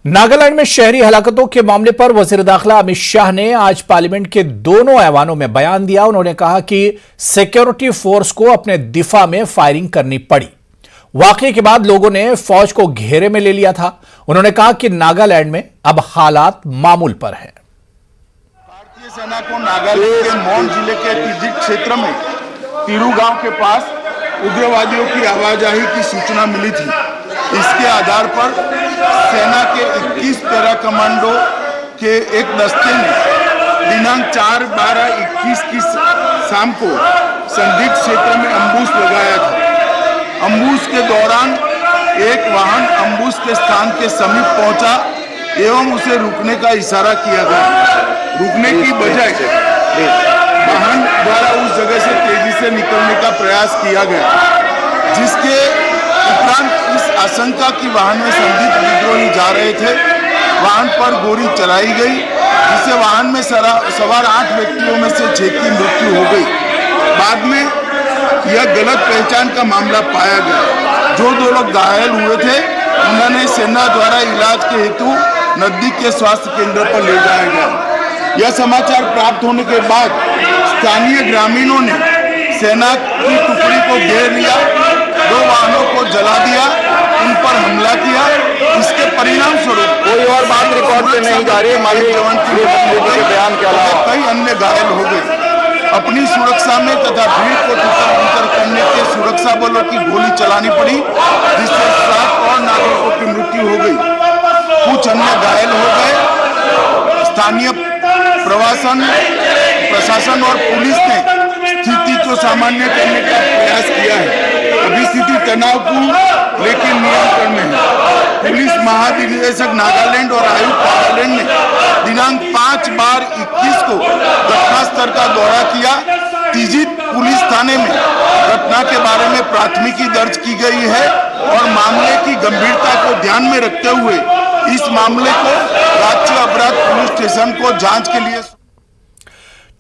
नागालैंड में शहरी हलाकतों के मामले पर वजीर दाखिला अमित शाह ने आज पार्लियामेंट के दोनों ऐवानों में बयान दिया। उन्होंने कहा कि सिक्योरिटी फोर्स को अपने दिफा में फायरिंग करनी पड़ी। वाकये के बाद लोगों ने फौज को घेरे में ले लिया था। उन्होंने कहा कि नागालैंड में अब हालात मामूल पर है। भारतीय सेना को नागालैंड के मौन जिले के तिजिक क्षेत्र में तिरू गांव के पास उग्रवादियों की आवाजाही की सूचना मिली थी। इसके आधार पर सेना के 21 पैरा कमांडो के एक दस्ते ने दिनांक 4/12/21 की शाम को संदिग्ध क्षेत्र में अम्बुश लगाया था। अम्बुश के दौरान एक वाहन अम्बुश के स्थान के समीप पहुंचा एवं उसे रुकने का इशारा किया गया। रुकने की बजाय वाहन द्वारा उस जगह से तेजी से निकलने का प्रयास किया गया, जिसके उपरांत इस आशंका की वाहन में संदिग्ध विद्रोही जा रहे थे। वाहन पर गोली चलाई गई, जिससे वाहन में सवार 8 व्यक्तियों में से 6 की मृत्यु हो गई। बाद में यह गलत पहचान का मामला पाया गया। जो 2 लोग घायल हुए थे उन्होंने सेना द्वारा इलाज के हेतु नजदीक के स्वास्थ्य केंद्र पर ले जाया गया। यह समाचार प्राप्त होने के बाद स्थानीय ग्रामीणों ने सेना की टुकड़ी को घेर लिया, 2 वाहनों को जला दिया, उन पर हमला किया। इसके परिणाम स्वरूप कोई और बात रिकॉर्ड पे नहीं जा रही है। माननीय जवान के बयान के अलावा कई अन्य घायल हो गए। अपनी सुरक्षा में तथा भीड़ को तितर-बितर करने के सुरक्षा बलों की गोली चलानी पड़ी, जिससे 7 और नागरिकों की मृत्यु हो गई। कुछ अन्य घायल हो गए। स्थानीय प्रशासन और पुलिस ने स्थिति को सामान्य करने का प्रयास किया है। अभी स्थिति तनावपूर्ण लेकिन नियंत्रण में है। पुलिस महानिदेशक नागालैंड और आयुक्त नागालैंड ने दिनांक 5/12/21 को घटनास्थल का दौरा किया। तिजित पुलिस थाने में घटना के बारे में प्राथमिकी दर्ज की गई है और मामले की गंभीरता को ध्यान में रखते हुए इस मामले को राज्य अपराध पुलिस स्टेशन को जांच के लिए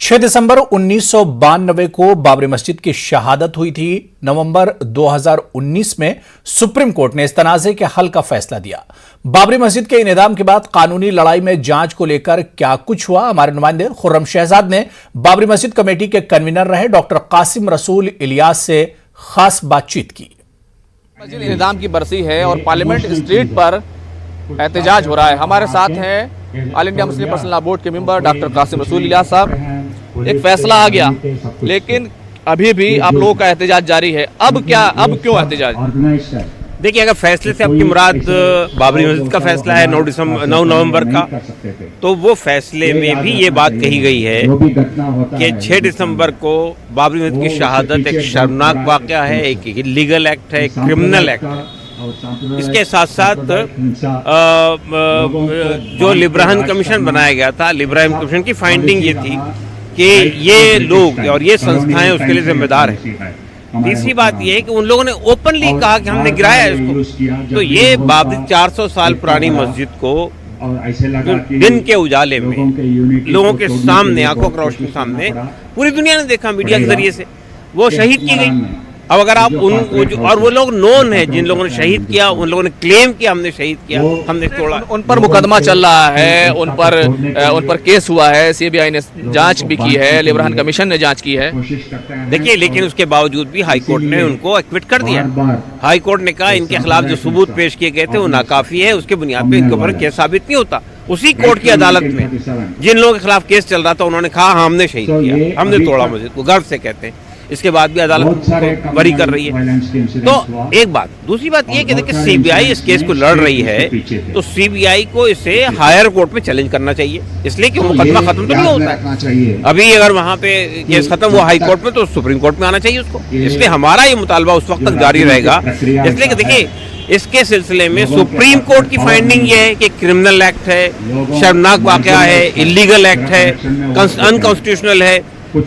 6 दिसंबर 1992 को बाबरी मस्जिद की शहादत हुई थी। नवंबर 2019 में सुप्रीम कोर्ट ने इस तनाजे के हल का फैसला दिया। बाबरी मस्जिद के इनेदाम के बाद कानूनी लड़ाई में जांच को लेकर क्या कुछ हुआ, हमारे नुमाइंदे खुर्रम शहजाद ने बाबरी मस्जिद कमेटी के कन्वीनर रहे डॉक्टर कासिम रसूल इलियास से खास बातचीत की। मस्जिद इनेदाम की बरसी है और पार्लियामेंट स्ट्रीट पर एहतजाज हो रहा है। हमारे साथ हैं all India Muslim personal law board के मेंबर डॉक्टर कासिम रसूल इलियास साहब। एक फैसला आ गया, लेकिन अभी भी आप लोगों का एहतजाज जारी है। अब क्यों एहतजाज? देखिए, अगर फैसले से आपकी मुराद बाबरी मस्जिद का फैसला है 9 नवंबर का, तो वो फैसले में भी ये बात कही गई है कि 6 दिसंबर को बाबरी मस्जिद की शहादत एक शर्मनाक वाकया है, एक इलीगल एक्ट है, एक क्रिमिनल एक्ट है। इसके साथ साथ जो लिब्राहन कमीशन बनाया गया था, लिब्राहन कमीशन की फाइंडिंग ये थी कि ये लोग और ये संस्थाएं उसके लिए जिम्मेदार हैं। तीसरी बात ये है कि उन लोगों ने ओपनली कहा कि हमने गिराया इसको। तो ये बाबरी 400 साल पुरानी मस्जिद को दिन के उजाले में लोगों के सामने, आंखों की रोशनी के सामने पूरी दुनिया ने देखा, मीडिया के जरिए से वो शहीद की गई। अब अगर आप और वो लोग नोन है जिन लोगों ने शहीद किया, उन लोगों ने क्लेम किया हमने शहीद किया, हमने तोड़ा। उन पर मुकदमा चल रहा है, उन पर केस हुआ है, सीबीआई ने जांच भी की है, लिब्राहन कमीशन ने जांच की है। देखिए, लेकिन उसके बावजूद भी हाई कोर्ट ने उनको एक्विट कर दिया। हाई कोर्ट ने कहा इनके खिलाफ जो सबूत पेश किए गए थे वो नाकाफी है, उसके बुनियाद पे इनके ऊपर केस साबित नहीं होता। उसी कोर्ट की अदालत में जिन लोगों के खिलाफ केस चल रहा था उन्होंने कहा हमने शहीद किया, हमने तोड़ा मस्जिद को, गर्व से कहते हैं। इसके बाद भी अदालत बरी कर रही है। तो एक बात, दूसरी बात यह कि देखिए सीबीआई इस केस को लड़ रही है, तो सीबीआई को इसे हायर कोर्ट में चैलेंज करना चाहिए, इसलिए कि मुकदमा खत्म तो नहीं होता है। अभी अगर वहां पे केस खत्म हुआ हाई कोर्ट में तो सुप्रीम कोर्ट में आना चाहिए उसको। इसलिए हमारा ये मुतालबा उस वक्त तक जारी रहेगा, इसलिए कि देखिए इसके सिलसिले में सुप्रीम कोर्ट की फाइंडिंग ये है कि क्रिमिनल एक्ट है, शर्मनाक वाकया है, इलीगल एक्ट है, अनकॉन्स्टिट्यूशनल है।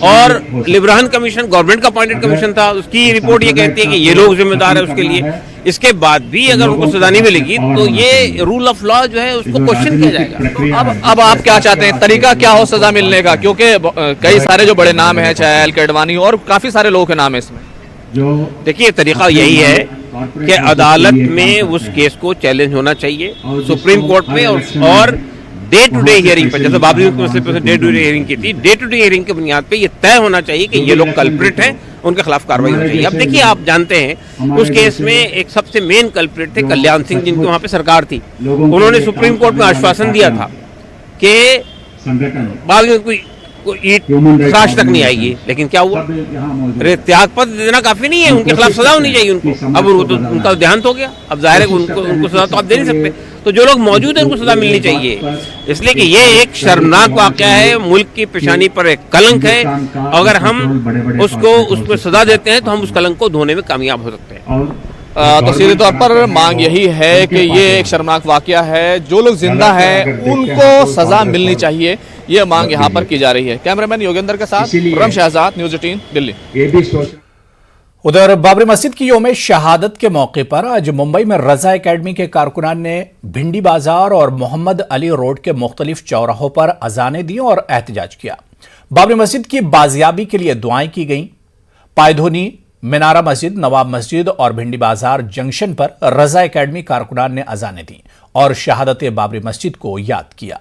और लिब्राहन कमीशन गवर्नमेंट का अपॉइंटेड कमीशन था, उसकी रिपोर्ट ये कहती है कि ये लोग जिम्मेदार है उसके लिए। इसके बाद भी अगर उनको सजा नहीं मिलेगी तो ये रूल ऑफ लॉ जो है उसको क्वेश्चन किया जाएगा। तो अब आप क्या चाहते हैं, तरीका क्या हो सजा मिलने का? क्योंकि कई सारे जो बड़े नाम हैं, चाहे एल के अडवाणी और काफी सारे लोग के नाम है इसमें। देखिए, तरीका यही है कि अदालत में उस केस को चैलेंज होना चाहिए, सुप्रीम कोर्ट में, और डे टू डे हियरिंग पर, जैसे बाबरी मसले per day to day hearing की थी, डे टू डे हियरिंग की बुनियाद पे ये तय होना चाहिए कि ये लोग कल्प्रिट हैं, उनके खिलाफ कार्रवाई होनी चाहिए। अब देखिए, आप जानते हैं उस केस में एक सबसे मेन कल्प्रिट थे कल्याण सिंह, जिनकी वहां पे सरकार थी। उन्होंने सुप्रीम कोर्ट में आश्वासन दिया था कि बाद में कोई ईट साश तक नहीं आएगी, लेकिन क्या हुआ? अरे त्यागपत्र देना काफी नहीं है, उनके खिलाफ सजा होनी चाहिए उनको। अब उनका देहांत हो गया, अब जाहिर है उनको सजा तो आप दे नहीं सकते, तो जो लोग मौजूद हैं उनको सजा मिलनी चाहिए। इसलिए कि ये एक शर्मनाक वाकया है, मुल्क की पेशानी पर एक कलंक है। अगर हम उसको सजा देते हैं तो हम उस कलंक को धोने में कामयाब हो सकते हैं। तो सीधे तौर पर मांग यही है कि ये एक शर्मनाक वाकया है, जो लोग जिंदा हैं उनको सजा मिलनी चाहिए, ये मांग यहाँ पर की जा रही है। कैमरामैन योगेंद्र के साथ रम शहजाद, न्यूज़ 18 दिल्ली। उधर बाबरी मस्जिद की यौम शहादत के मौके पर आज मुंबई में रजा एकेडमी के कारकुनान ने भिंडी बाजार और मोहम्मद अली रोड के मुख्तलिफ चौराहों पर अजानें दी और एहतजाज किया। बाबरी मस्जिद की बाजियाबी के लिए दुआएं की गईं। पायधोनी, मीनारा मस्जिद, नवाब मस्जिद और भिंडी बाजार जंक्शन पर रजा एकेडमी कारकुनान ने अजानें दी और शहादत बाबरी मस्जिद को याद किया।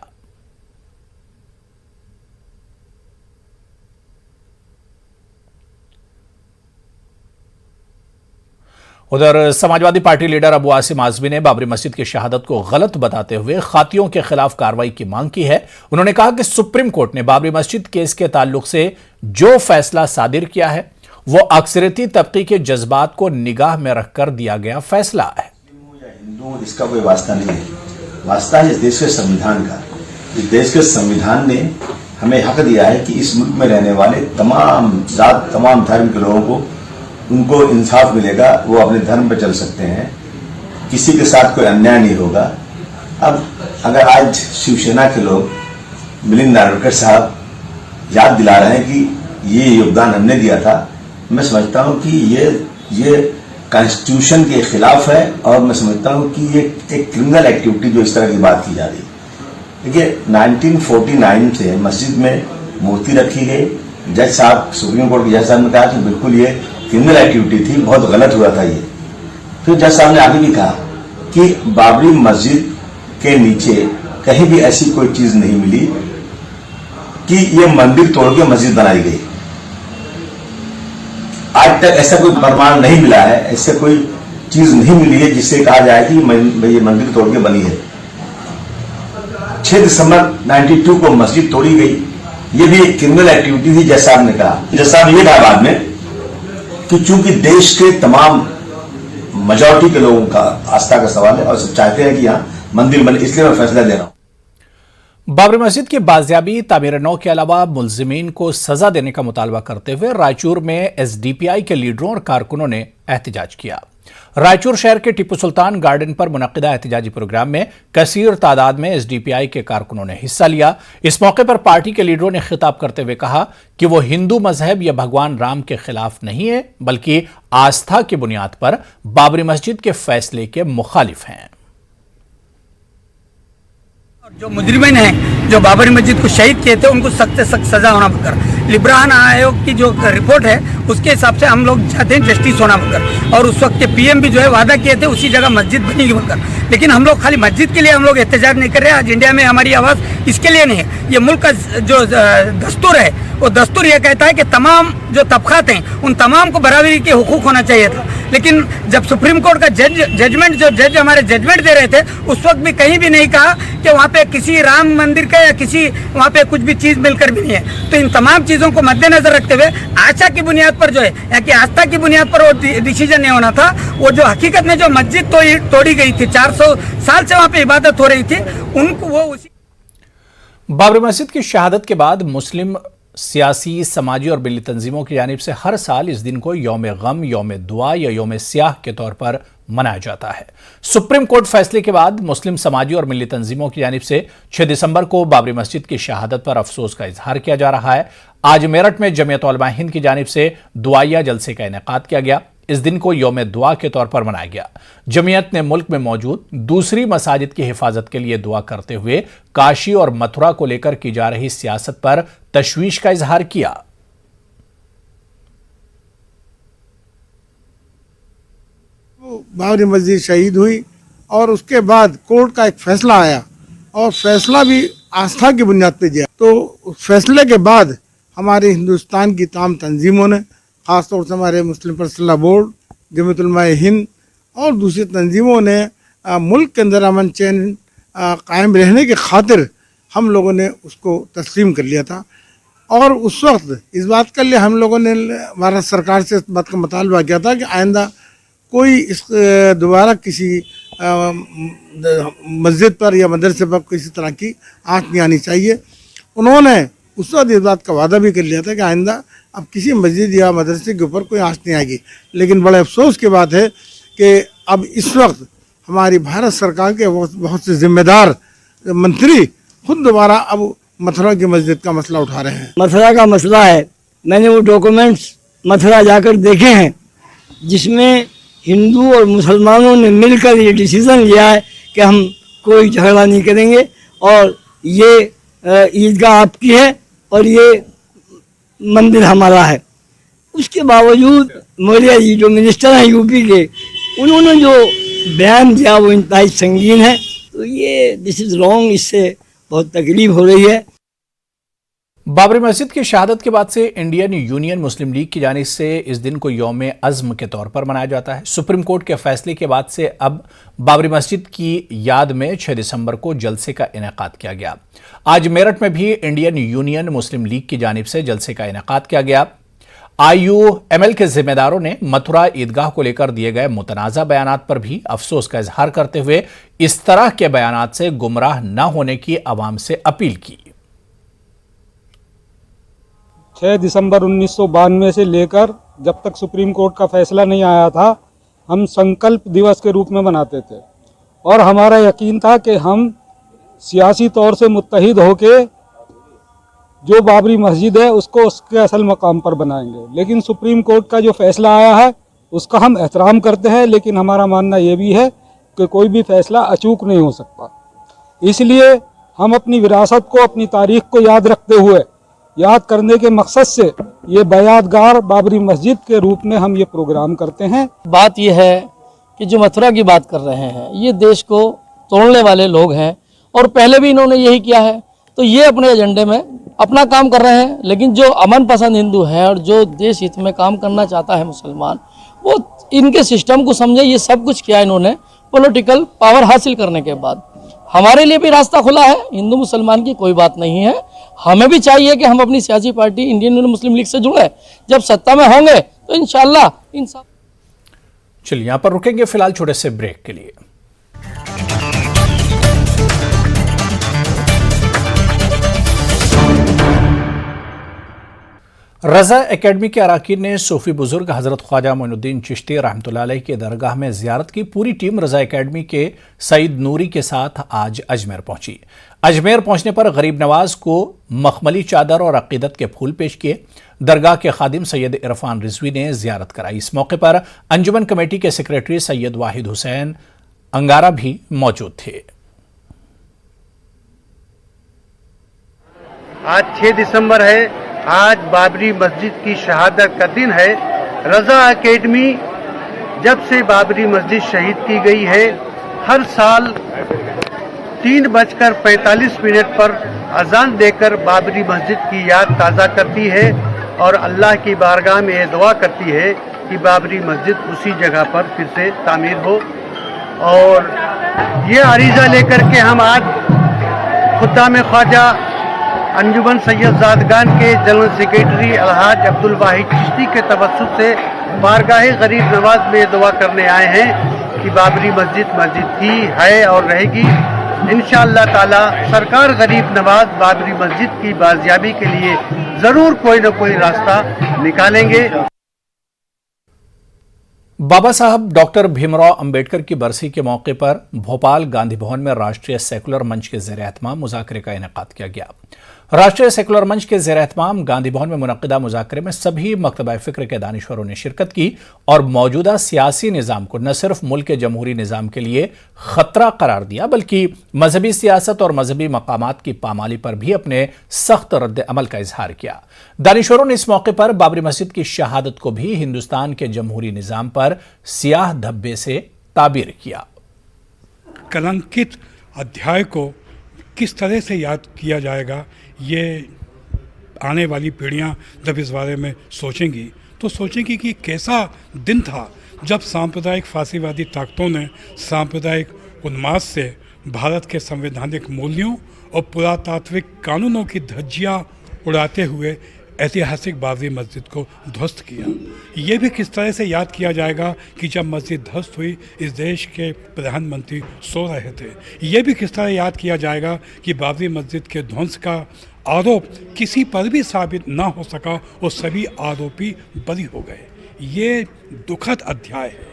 उधर समाजवादी पार्टी लीडर अबू आसिम आजमी ने बाबरी मस्जिद की शहादत को गलत बताते हुए खातियों के खिलाफ कार्रवाई की मांग की है। उन्होंने कहा कि सुप्रीम कोर्ट ने बाबरी मस्जिद केस के ताल्लुक से जो फैसला सादिर किया है वो अक्सरियती तबके के जज्बात को निगाह में रखकर दिया गया फैसला है। हिंदू, इसका कोई वास्ता नहीं है, वास्ता है इस देश के संविधान का। इस देश के संविधान ने हमें हक दिया है कि इस मुल्क में रहने वाले तमाम जात, तमाम धर्म के लोगों को उनको इंसाफ मिलेगा, वो अपने धर्म पर चल सकते हैं, किसी के साथ कोई अन्याय नहीं होगा। अब अगर आज शिवसेना के लोग मिलिंद नार्वेकर साहब याद दिला रहे हैं कि ये योगदान हमने दिया था, मैं समझता हूं कि ये कॉन्स्टिट्यूशन के खिलाफ है और मैं समझता हूं कि ये एक क्रिमिनल एक्टिविटी जो इस तरह की बात की जा रही है। देखिए, 1949 से मस्जिद में मूर्ति रखी गई। जज साहब, सुप्रीम कोर्ट के जज साहब ने कहा कि बिल्कुल ये क्रिमिनल एक्टिविटी थी, बहुत गलत हुआ था ये। फिर जज साहब ने आगे भी कहा कि बाबरी मस्जिद के नीचे कहीं भी ऐसी कोई चीज नहीं मिली कि ये मंदिर तोड़ के मस्जिद बनाई गई। आज तक ऐसा कोई प्रमाण नहीं मिला है, ऐसे कोई चीज नहीं मिली है जिससे कहा जाए कि ये मंदिर तोड़ के बनी है। 6 दिसंबर 92 को मस्जिद तोड़ी गई, ये भी एक क्रिमिनल एक्टिविटी थी, जज साहब ने कहा। जज साहब ने ये कहा बाद में कि चूंकि देश के तमाम मेजॉरिटी के लोगों का आस्था का सवाल है और सब चाहते हैं कि यहाँ मंदिर बने, इसलिए मैं फैसला दे रहा हूं। बाबरी मस्जिद की बाजियाबी, तामीर नौ के अलावा मुलजिमीन को सजा देने का मुतालबा करते हुए रायचूर में एसडीपीआई के लीडरों और कारकुनों ने एहतजाज किया। रायचूर शहर के टिप्पू सुल्तान गार्डन पर मुनक्किदा एहतजाजी प्रोग्राम में कसीर तादाद में एसडीपीआई के कारकुनों ने हिस्सा लिया। इस मौके पर पार्टी के लीडरों ने खिताब करते हुए कहा कि वो हिंदू मजहब या भगवान राम के खिलाफ नहीं है, बल्कि आस्था की बुनियाद पर बाबरी मस्जिद के फैसले के मुखालिफ हैं। जो मुजरिमीन हैं, जो बाबरी मस्जिद को शहीद किए थे, उनको सख्त से सख्त सजा होना बकर। लिब्रान आयोग की जो रिपोर्ट है उसके हिसाब से हम लोग चाहते हैं जस्टिस होना बकर। और उस वक्त के पीएम भी जो है वादा किए थे उसी जगह मस्जिद बनेगी बकर। लेकिन हम लोग खाली मस्जिद के लिए हम लोग एहतजाज नहीं कर रहे हैं। आज इंडिया में हमारी आवाज़ इसके लिए नहीं है। ये मुल्क का जो दस्तूर है वो दस्तूर ये कहता है कि तमाम जो तबकात हैं उन तमाम को बराबरी के हुकूक होना चाहिए था। लेकिन जब सुप्रीम कोर्ट का जज हमारे जजमेंट दे रहे थे उस वक्त भी कहीं भी नहीं कहा कि वहाँ पे किसी राम मंदिर का या किसी वहाँ पे कुछ भी चीज मिलकर भी नहीं है। तो इन तमाम चीजों को मद्देनजर रखते हुए आशा की बुनियाद पर जो है या कि आस्था की बुनियाद पर वो डिसीजन नहीं होना था। वो जो हकीकत में जो मस्जिद तोड़ी गई थी, 400 साल से वहाँ पे इबादत हो रही थी, उनको वो उसी बाबरी मस्जिद की शहादत के बाद मुस्लिम सियासी, समाजी और मिली तंजीमों की जानिब से हर साल इस दिन को यौम गम, यौम दुआ या यौम स्याह के तौर पर मनाया जाता है। सुप्रीम कोर्ट फैसले के बाद मुस्लिम समाजी और मिली तंजीमों की जानिब से 6 दिसंबर को बाबरी मस्जिद की शहादत पर अफसोस का इजहार किया जा रहा है। आज मेरठ में जमीयत उलमा हिंद की जानिब से दुआया जलसे का इनेकाद किया गया। इस दिन को यौम दुआ के तौर पर मनाया गया। जमीयत ने मुल्क में मौजूद दूसरी मसाजिद की हिफाजत के लिए दुआ करते हुए काशी और मथुरा को लेकर की जा रही सियासत पर तशवीश का इजहार किया। बाबरी मस्जिद शहीद हुई और उसके बाद कोर्ट का एक फैसला आया और फैसला भी आस्था की बुनियाद पर दिया। तो उस फैसले के बाद हमारे हिंदुस्तान की तमाम तंजीमों ने, ख़ासतौर से हमारे मुस्लिम पर्सनल बोर्ड, जमीयत उलमा हिंद और दूसरी तंजीमों ने मुल्क के अंदर अमन चैन कायम रहने की खातिर हम लोगों ने उसको तस्लीम कर लिया था। और उस वक्त इस बात के लिए हम लोगों ने भारत सरकार से इस बात का मुतालबा किया था कि आइंदा कोई इस दोबारा किसी मस्जिद पर या मदरसे पर किसी तरह की आँच नहीं आनी चाहिए। उन्होंने उस वक्त इस बात का वादा भी कर लिया था कि आइंदा अब किसी मस्जिद या मदरसे के ऊपर कोई आँच नहीं आएगी। लेकिन बड़े अफसोस की बात है कि अब इस वक्त हमारी भारत सरकार के बहुत से जिम्मेदार मंत्री खुद दोबारा अब मथुरा की मस्जिद का मसला उठा रहे हैं। मथुरा का मसला है, मैंने वो डॉक्यूमेंट्स मथुरा जाकर देखे हैं जिसमें हिंदू और मुसलमानों ने मिलकर ये डिसीज़न लिया है कि हम कोई झगड़ा नहीं करेंगे और ये ईदगाह आपकी है और ये मंदिर हमारा है। उसके बावजूद मौर्य जी जो मिनिस्टर हैं यूपी के, उन्होंने जो बयान दिया वो इंतहाई संगीन है। तो ये दिस इज़ रॉन्ग, इससे बहुत तकलीफ हो रही है। बाबरी मस्जिद की शहादत के बाद से इंडियन यूनियन मुस्लिम लीग की जानिब से इस दिन को यौम अज़्म के तौर पर मनाया जाता है। सुप्रीम कोर्ट के फैसले के बाद से अब बाबरी मस्जिद की याद में 6 दिसंबर को जलसे का इनेकाद किया गया। आज मेरठ में भी इंडियन यूनियन मुस्लिम लीग की जानिब से जलसे का इनेकाद किया गया। IUML के जिम्मेदारों ने मथुरा ईदगाह को लेकर दिए गए मुतनाज़ा बयानात पर भी अफसोस का इजहार करते हुए इस तरह के बयानात से गुमराह न होने की आवाम से अपील की। 6 दिसंबर 1992 से लेकर जब तक सुप्रीम कोर्ट का फैसला नहीं आया था, हम संकल्प दिवस के रूप में मनाते थे और हमारा यकीन था कि हम सियासी तौर से मुत्तहिद होके जो बाबरी मस्जिद है उसको उसके असल मकाम पर बनाएंगे। लेकिन सुप्रीम कोर्ट का जो फैसला आया है उसका हम एहतराम करते हैं, लेकिन हमारा मानना ये भी है कि कोई भी फैसला अचूक नहीं हो सकता। इसलिए हम अपनी विरासत को, अपनी तारीख को याद रखते हुए, याद करने के मकसद से ये बयादगार बाबरी मस्जिद के रूप में हम ये प्रोग्राम करते हैं। बात ये है कि जो मथुरा की बात कर रहे हैं ये देश को तोड़ने वाले लोग हैं और पहले भी इन्होंने यही किया है। तो ये अपने एजेंडे में अपना काम कर रहे हैं, लेकिन जो अमन पसंद हिंदू है और जो देश हित में काम करना चाहता है मुसलमान, वो इनके सिस्टम को समझे। ये सब कुछ किया इन्होंने पॉलिटिकल पावर हासिल करने के बाद। हमारे लिए भी रास्ता खुला है, हिंदू मुसलमान की कोई बात नहीं है। हमें भी चाहिए कि हम अपनी सियासी पार्टी इंडियन यूनियन मुस्लिम लीग से जुड़े। जब सत्ता में होंगे तो इंशाअल्लाह चलिए यहां पर रुकेंगे फिलहाल छोटे से ब्रेक के लिए। रजा एकेडमी के अराकीन ने सूफी बुजुर्ग हजरत ख्वाजा मोइनुद्दीन चिश्ती रहमतुल्लाह अलैह के दरगाह में जियारत की। पूरी टीम रजा एकेडमी के सईद नूरी के साथ आज अजमेर पहुंची। अजमेर पहुंचने पर गरीब नवाज को मखमली चादर और अकीदत के फूल पेश किए। दरगाह के खादिम सैयद इरफान रिजवी ने जियारत कराई। इस मौके पर अंजुमन कमेटी के सेक्रेटरी सैयद वाहिद हुसैन अंगारा भी मौजूद थे। आज 6 दिसंबर है, आज बाबरी मस्जिद की शहादत का दिन है। रजा एकेडमी जब से बाबरी मस्जिद शहीद की गई है, हर साल 3:45 पर अजान देकर बाबरी मस्जिद की याद ताज़ा करती है और अल्लाह की बारगाह में ये दुआ करती है कि बाबरी मस्जिद उसी जगह पर फिर से तामीर हो। और ये अरीज़ा लेकर के हम आज खुद्दाम ख्वाजा अंजुमन सैयद ज़ादगान के जनरल सेक्रेटरी अलहाज अब्दुल वाहिद चिश्ती के तवस्सुत से बारगाह गरीब नवाज में दुआ करने आए हैं कि बाबरी मस्जिद मस्जिद थी, है और रहेगी। इंशाअल्लाह ताला सरकार गरीब नवाज बाबरी मस्जिद की बाजियाबी के लिए ज़रूर कोई न कोई रास्ता निकालेंगे। बाबा साहब डॉक्टर भीमराव अंबेडकर की बरसी के मौके पर भोपाल गांधी भवन में राष्ट्रीय सेकुलर मंच के ज़ेर एहतमाम मुज़ाकरे का इनेकाद किया गया। राष्ट्रीय सेकुलर मंच के ज़ेर एहतमाम गांधी भवन में मुनक़िदा मुज़ाकरे में सभी मकतबा फ़िक्र के दानिश्वरों ने शिरकत की और मौजूदा सियासी निज़ाम को न सिर्फ मुल्क के जमहूरी निज़ाम के लिए ख़तरा करार दिया, बल्कि मजहबी सियासत और मजहबी मकामात की पामाली पर भी अपने सख्त रद्द अमल का इजहार किया। दानिश्वरों ने इस मौके पर बाबरी मस्जिद की शहादत को भी हिंदुस्तान के जमहूरी निज़ाम पर सियाह धब्बे से ताबीर किया। कलंकित अध्याय को किस तरह से याद किया जाएगा, ये आने वाली पीढ़ियां जब इस बारे में सोचेंगी तो सोचेंगी कि कैसा दिन था जब सांप्रदायिक फासीवादी ताकतों ने सांप्रदायिक उन्माद से भारत के संवैधानिक मूल्यों और पुरातात्विक कानूनों की धज्जियां उड़ाते हुए ऐतिहासिक बाबरी मस्जिद को ध्वस्त किया। ये भी किस तरह से याद किया जाएगा कि जब मस्जिद ध्वस्त हुई इस देश के प्रधानमंत्री सो रहे थे। ये भी किस तरह याद किया जाएगा कि बाबरी मस्जिद के ध्वंस का आरोप किसी पर भी साबित ना हो सका और सभी आरोपी बरी हो गए। ये दुखद अध्याय है।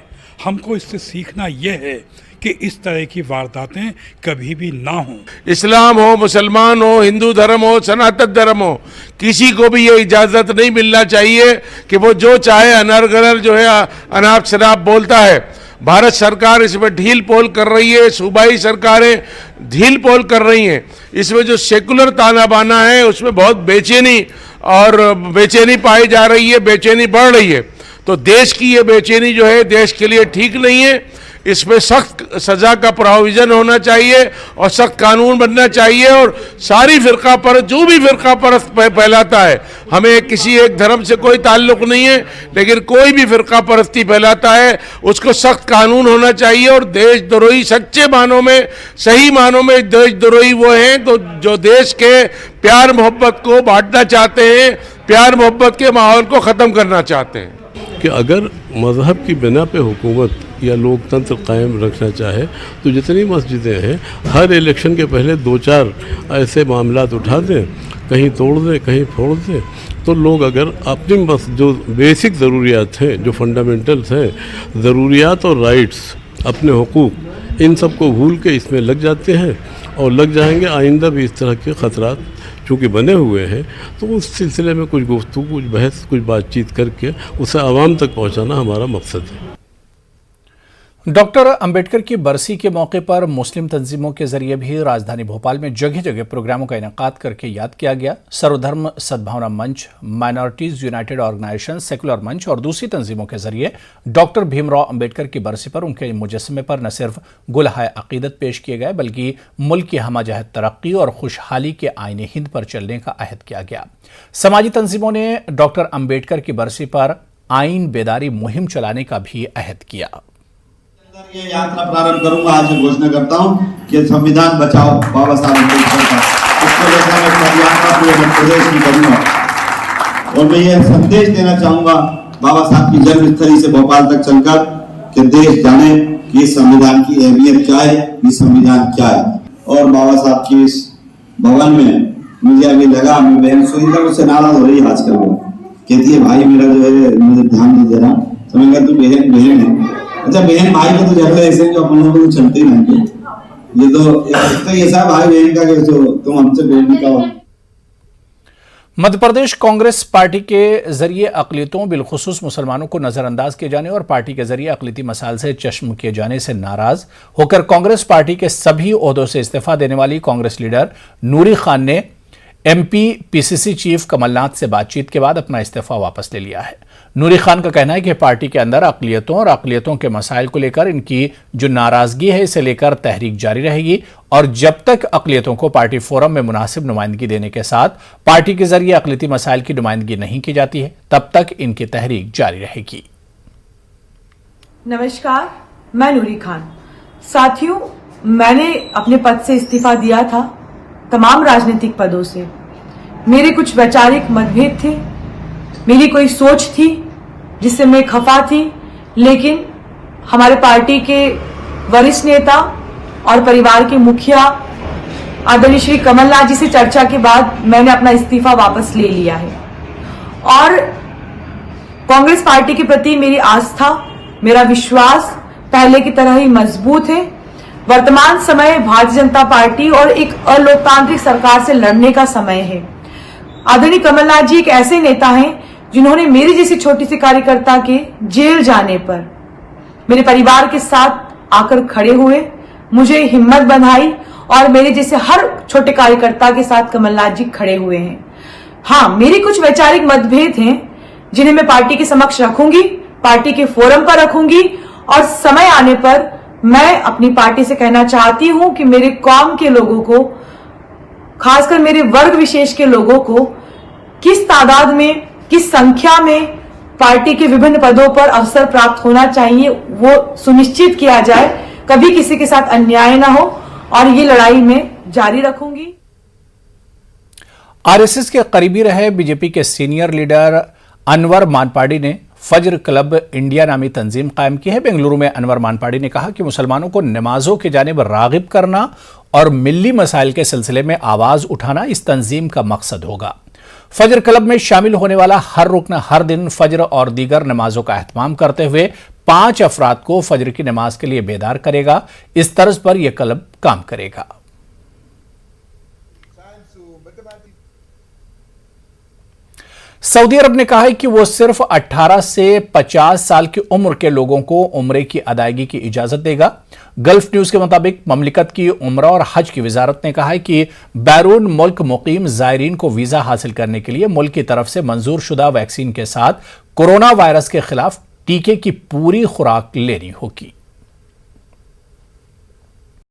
हमको इससे सीखना ये है कि इस तरह की वारदातें कभी भी ना हों। इस्लाम हो, मुसलमान हो, हिंदू धर्म हो, सनातन धर्म हो, किसी को भी ये इजाज़त नहीं मिलना चाहिए कि वो जो चाहे अनर्गल जो है अनाप शनाप बोलता है। भारत सरकार इसमें ढील पोल कर रही है, सूबाई सरकारें ढील पोल कर रही हैं। इसमें जो सेकुलर ताना बाना है उसमें बहुत बेचैनी पाई जा रही है, बेचैनी बढ़ रही है। तो देश की ये बेचैनी जो है देश के लिए ठीक नहीं है। इसमें सख्त सजा का प्रोविजन होना चाहिए और सख्त कानून बनना चाहिए। और सारी फिरका पर जो भी फिरका परस्त फैलाता है, हमें किसी एक धर्म से कोई ताल्लुक नहीं है, लेकिन कोई भी फिरका परस्ती फैलाता है उसको सख्त कानून होना चाहिए। और देशद्रोही सच्चे मानों में, सही मानों में देशद्रोही वो हैं तो जो देश के प्यार मोहब्बत को बांटना चाहते हैं, प्यार मोहब्बत के माहौल को ख़त्म करना चाहते हैं। कि अगर मज़हब की बिना पे हुकूमत या लोकतंत्र कायम रखना चाहे तो जितनी मस्जिदें हैं हर इलेक्शन के पहले 2-4 ऐसे मामलात उठा दें, कहीं तोड़ दें, कहीं फोड़ दें, तो लोग अगर अपनी बस जो बेसिक ज़रूरियात हैं, जो फंडामेंटल्स हैं, ज़रूरियात और राइट्स, अपने हुकूक, इन सब को भूल के इसमें लग जाते हैं और लग जाएंगे। आइंदा भी इस तरह के ख़तरात चूँकि बने हुए हैं, तो उस सिलसिले में कुछ गुफ्तगू, कुछ बहस, कुछ बातचीत करके उसे आवाम तक पहुँचाना हमारा मकसद है। डॉक्टर अंबेडकर की बरसी के मौके पर मुस्लिम तंजीमों के जरिए भी राजधानी भोपाल में जगह जगह प्रोग्रामों का इनेकाद करके याद किया गया। सर्वधर्म सद्भावना मंच, माइनॉरिटीज यूनाइटेड ऑर्गेनाइजेशन, सेकुलर मंच और दूसरी तंजीमों के जरिए डॉक्टर भीमराव अंबेडकर की बरसी पर उनके मुजस्समे पर न सिर्फ गुलहाए अकीदत पेश किए गए बल्कि मुल्क की हमाजहत तरक्की और खुशहाली के आईने हिंद पर चलने का अहद किया गया। समाजी तंजीमों ने डॉक्टर अंबेडकर की बरसी पर आईन बेदारी मुहिम चलाने का भी अहद किया। ये यात्रा प्रारंभ करूंगा। आज मैं घोषणा करता हूं कि संविधान बचाओ बाबा साहब अम्बेडकर का। इसको लेकर मैं पदयात्रा पूरे प्रदेश में करूंगा और मैं ये संदेश देना चाहूंगा बाबा साहब की जन्मस्थली से भोपाल तक चलकर कि देश जाने कि संविधान की अहमियत क्या है, ये संविधान क्या है। और बाबा साहब की इस भवन में मुझे अभी लगा, मैं बहन सुनीता मुझसे नाराज हो रही है आजकल, वो कहती है भाई मेरा जो है मुझे ध्यान नहीं दे रहा। तो मैं कहता तू बहन है, अच्छा बहन भाई का तो झगड़ा ऐसे जो अपन लोगों को चलते ही रहते। ये तो ऐसा भाई बहन का कि जो तुम हमसे बहन का हो। मध्य प्रदेश कांग्रेस पार्टी के जरिए अकलियतों बिलखुसूस मुसलमानों को नजरअंदाज किए जाने और पार्टी के जरिए अकलियती मसाइल से चश्म किए जाने से नाराज होकर कांग्रेस पार्टी के सभी ओहदों से इस्तीफा देने वाली कांग्रेस लीडर नूरी खान ने एमपी पीसीसी चीफ कमलनाथ से बातचीत के बाद अपना इस्तीफा वापस ले लिया है। नूरी खान का कहना है कि पार्टी के अंदर अकलियतों और अकलियतों के मसाइल को लेकर इनकी जो नाराजगी है इसे लेकर तहरीक जारी रहेगी और जब तक अकलियतों को पार्टी फोरम में मुनासिब नुमाइंदगी देने के साथ पार्टी के जरिए अकलियती मसाइल की नुमाइंदगी नहीं की जाती है तब तक इनकी तहरीक जारी रहेगी। नमस्कार, मैं नूरी खान। साथियों, मैंने अपने पद से इस्तीफा दिया था, तमाम राजनीतिक पदों से। मेरे कुछ वैचारिक मतभेद थे, मेरी कोई सोच थी जिससे मैं खफा थी, लेकिन हमारे पार्टी के वरिष्ठ नेता और परिवार के मुखिया आदरणीय श्री कमलनाथ जी से चर्चा के बाद मैंने अपना इस्तीफा वापस ले लिया है। और कांग्रेस पार्टी के प्रति मेरी आस्था, मेरा विश्वास पहले की तरह ही मजबूत है। वर्तमान समय भारतीय जनता पार्टी और एक अलोकतांत्रिक सरकार से लड़ने का समय है। आदरणीय कमलनाथ जी एक ऐसे नेता हैं जिन्होंने मेरी जैसी छोटी सी कार्यकर्ता के जेल जाने पर मेरे परिवार के साथ आकर खड़े हुए, मुझे हिम्मत बंधाई और मेरे जैसे हर छोटे कार्यकर्ता के साथ कमलनाथ जी खड़े हुए हैं। हाँ, मेरे कुछ वैचारिक मतभेद हैं जिन्हें मैं पार्टी के समक्ष रखूंगी, पार्टी के फोरम पर रखूंगी और समय आने पर मैं अपनी पार्टी से कहना चाहती हूं कि मेरे कौम के लोगों को, खासकर मेरे वर्ग विशेष के लोगों को किस तादाद में, किस संख्या में पार्टी के विभिन्न पदों पर अवसर प्राप्त होना चाहिए वो सुनिश्चित किया जाए, कभी किसी के साथ अन्याय ना हो, और ये लड़ाई मैं जारी रखूंगी। आरएसएस के करीबी रहे बीजेपी के सीनियर लीडर अनवर मानपाड़ी ने फज्र क्लब इंडिया नामी तंजीम कायम की है। बेंगलुरु में अनवर मानपाड़ी ने कहा कि मुसलमानों को नमाजों की जानिब रागिब करना और मिल्ली मसाइल के सिलसिले में आवाज उठाना इस तंजीम का मकसद होगा। फज्र क्लब में शामिल होने वाला हर रुकन हर दिन फज्र और दीगर नमाजों का एहतमाम करते हुए 5 अफराद को फज्र की नमाज के लिए बेदार करेगा। इस तर्ज पर यह क्लब काम करेगा। सऊदी अरब ने कहा है कि वो सिर्फ 18 से 50 साल की उम्र के लोगों को उम्रे की अदायगी की इजाजत देगा। गल्फ न्यूज के मुताबिक ममलिकत की उम्रा और हज की वजारत ने कहा है कि बैरून मुल्क मुकीम जायरीन को वीजा हासिल करने के लिए मुल्क की तरफ से मंजूर शुदा वैक्सीन के साथ कोरोना वायरस के खिलाफ टीके की पूरी खुराक लेनी होगी।